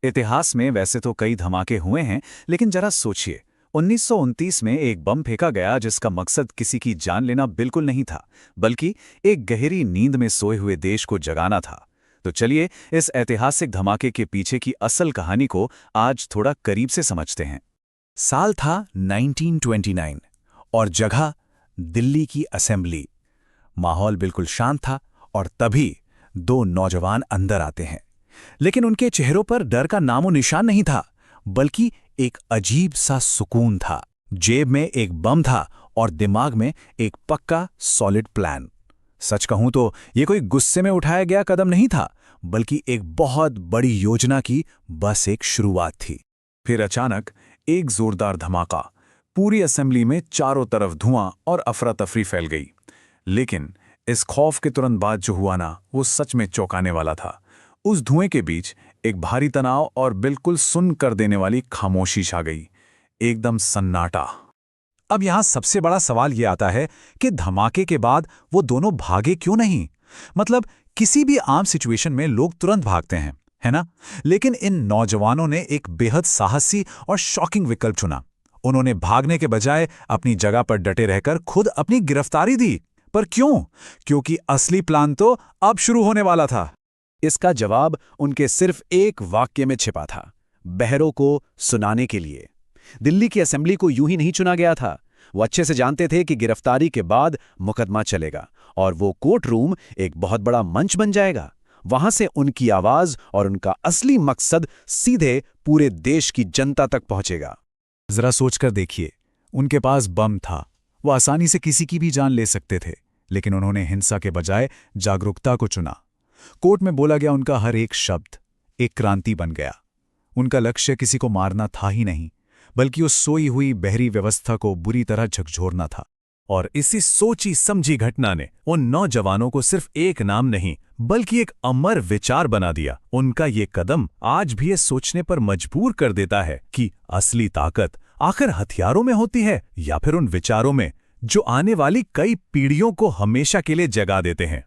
इतिहास में वैसे तो कई धमाके हुए हैं, लेकिन जरा सोचिए। 1929 में एक बम फेंका गया जिसका मकसद किसी की जान लेना बिल्कुल नहीं था, बल्कि एक गहरी नींद में सोए हुए देश को जगाना था। तो चलिए इस ऐतिहासिक धमाके के पीछे की असल कहानी को आज थोड़ा करीब से समझते हैं। साल था 1929 और जगह दिल्ली की असेंबली। माहौल बिल्कुल शांत था और तभी दो नौजवान अंदर आते हैं। लेकिन उनके चेहरों पर डर का नामो निशान नहीं था, बल्कि एक अजीब सा सुकून था। जेब में एक बम था और दिमाग में एक पक्का सॉलिड प्लान। सच कहूं तो ये कोई गुस्से में उठाया गया कदम नहीं था, बल्कि एक बहुत बड़ी योजना की बस एक शुरुआत थी। फिर अचानक एक जोरदार धमाका। पूरी असेंबली में चारों तरफ धुआं और अफरा तफरी फैल गई। लेकिन इस खौफ के तुरंत बाद जो हुआ ना, वो सच में चौंकाने वाला था। उस धुएं के बीच एक भारी तनाव और बिल्कुल सुन कर देने वाली खामोशी छा गई। एकदम सन्नाटा। अब यहां सबसे बड़ा सवाल यह आता है कि धमाके के बाद वो दोनों भागे क्यों नहीं? मतलब किसी भी आम सिचुएशन में लोग तुरंत भागते हैं, है ना? लेकिन इन नौजवानों ने एक बेहद साहसी और शॉकिंग विकल्प चुना। उन्होंने भागने के बजाय अपनी जगह पर डटे रहकर खुद अपनी गिरफ्तारी दी। पर क्यों? क्योंकि असली प्लान तो अब शुरू होने वाला था। इसका जवाब उनके सिर्फ एक वाक्य में छिपा था, बहरों को सुनाने के लिए। दिल्ली की असेंबली को यूं ही नहीं चुना गया था। वो अच्छे से जानते थे कि गिरफ्तारी के बाद मुकदमा चलेगा और वो कोर्ट रूम एक बहुत बड़ा मंच बन जाएगा। वहां से उनकी आवाज और उनका असली मकसद सीधे पूरे देश की जनता तक पहुंचेगा। जरा सोचकर देखिए, उनके पास बम था, वो आसानी से किसी की भी जान ले सकते थे, लेकिन उन्होंने हिंसा के बजाय जागरूकता को चुना। कोर्ट में बोला गया उनका हर एक शब्द एक क्रांति बन गया। उनका लक्ष्य किसी को मारना था ही नहीं, बल्कि उस सोई हुई बहरी व्यवस्था को बुरी तरह झकझोरना था। और इसी सोची समझी घटना ने उन नौजवानों को सिर्फ एक नाम नहीं, बल्कि एक अमर विचार बना दिया। उनका ये कदम आज भी ये सोचने पर मजबूर कर देता है कि असली ताकत आखिर हथियारों में होती है या फिर उन विचारों में जो आने वाली कई पीढ़ियों को हमेशा के लिए जगा देते हैं।